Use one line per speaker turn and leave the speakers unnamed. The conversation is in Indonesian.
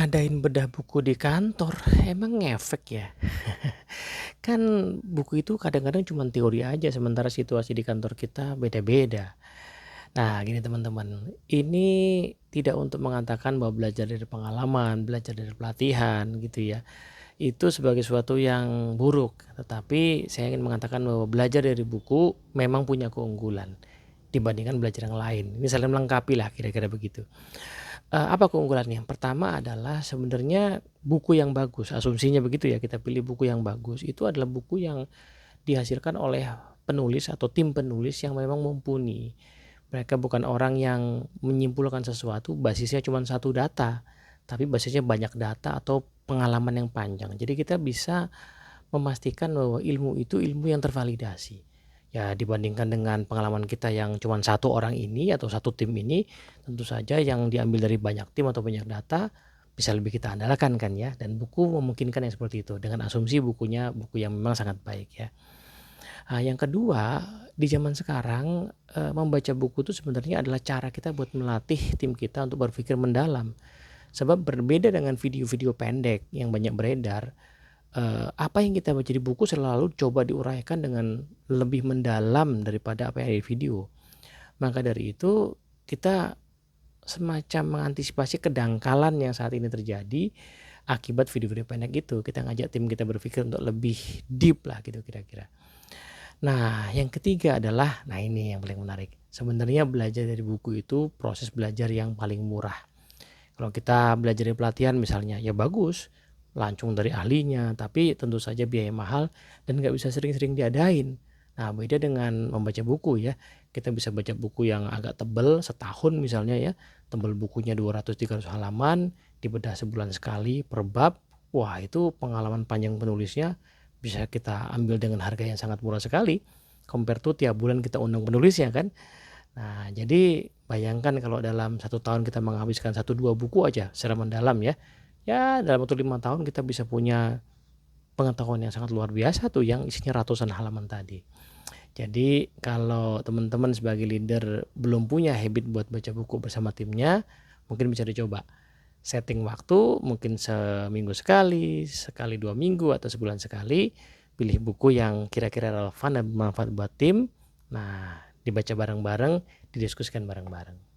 Ngadain bedah buku di kantor emang ngefek ya? Kan buku itu kadang-kadang cuman teori aja sementara situasi di kantor kita beda-beda. Nah gini teman-teman, ini tidak untuk mengatakan bahwa belajar dari pengalaman, belajar dari pelatihan gitu ya, itu sebagai sesuatu yang buruk. Tetapi saya ingin mengatakan bahwa belajar dari buku memang punya keunggulan dibandingkan belajar yang lain. Ini saling melengkapi lah kira-kira begitu. Apa keunggulannya? Pertama adalah sebenarnya buku yang bagus, asumsinya begitu ya, kita pilih buku yang bagus, itu adalah buku yang dihasilkan oleh penulis atau tim penulis yang memang mumpuni. Mereka bukan orang yang menyimpulkan sesuatu basisnya cuma satu data, tapi basisnya banyak data atau pengalaman yang panjang. Jadi kita bisa memastikan bahwa ilmu itu ilmu yang tervalidasi. Ya dibandingkan dengan pengalaman kita yang cuma satu orang ini atau satu tim ini, tentu saja yang diambil dari banyak tim atau banyak data bisa lebih kita andalkan kan ya, dan buku memungkinkan yang seperti itu dengan asumsi bukunya buku yang memang sangat baik ya. Yang kedua, di zaman sekarang membaca buku itu sebenarnya adalah cara kita buat melatih tim kita untuk berpikir mendalam. Sebab berbeda dengan video-video pendek yang banyak beredar, apa yang kita baca di buku selalu coba diuraikan dengan lebih mendalam daripada apa yang ada di video. Maka dari itu kita semacam mengantisipasi kedangkalan yang saat ini terjadi akibat video-video pendek itu. Kita ngajak tim kita berpikir untuk lebih deep lah gitu kira-kira. Nah yang ketiga adalah, nah ini yang paling menarik. Sebenarnya belajar dari buku itu proses belajar yang paling murah. Kalau kita belajar dari pelatihan misalnya, ya bagus, langsung dari ahlinya, tapi tentu saja biaya mahal dan nggak bisa sering-sering diadain. Nah beda dengan membaca buku ya, kita bisa baca buku yang agak tebel setahun misalnya ya, tebel bukunya 200-300 halaman, dibedah sebulan sekali per bab, wah itu pengalaman panjang penulisnya bisa kita ambil dengan harga yang sangat murah sekali, compare to tiap bulan kita undang penulisnya kan. Nah, jadi bayangkan kalau dalam 1 tahun kita menghabiskan 1-2 buku aja secara mendalam ya. Ya dalam waktu 5 tahun kita bisa punya pengetahuan yang sangat luar biasa tuh yang isinya ratusan halaman tadi. Jadi kalau teman-teman sebagai leader belum punya habit buat baca buku bersama timnya, mungkin bisa dicoba. Setting waktu mungkin seminggu sekali, sekali 2 minggu atau sebulan sekali, pilih buku yang kira-kira relevan dan bermanfaat buat tim. Nah, dibaca bareng-bareng, didiskusikan bareng-bareng.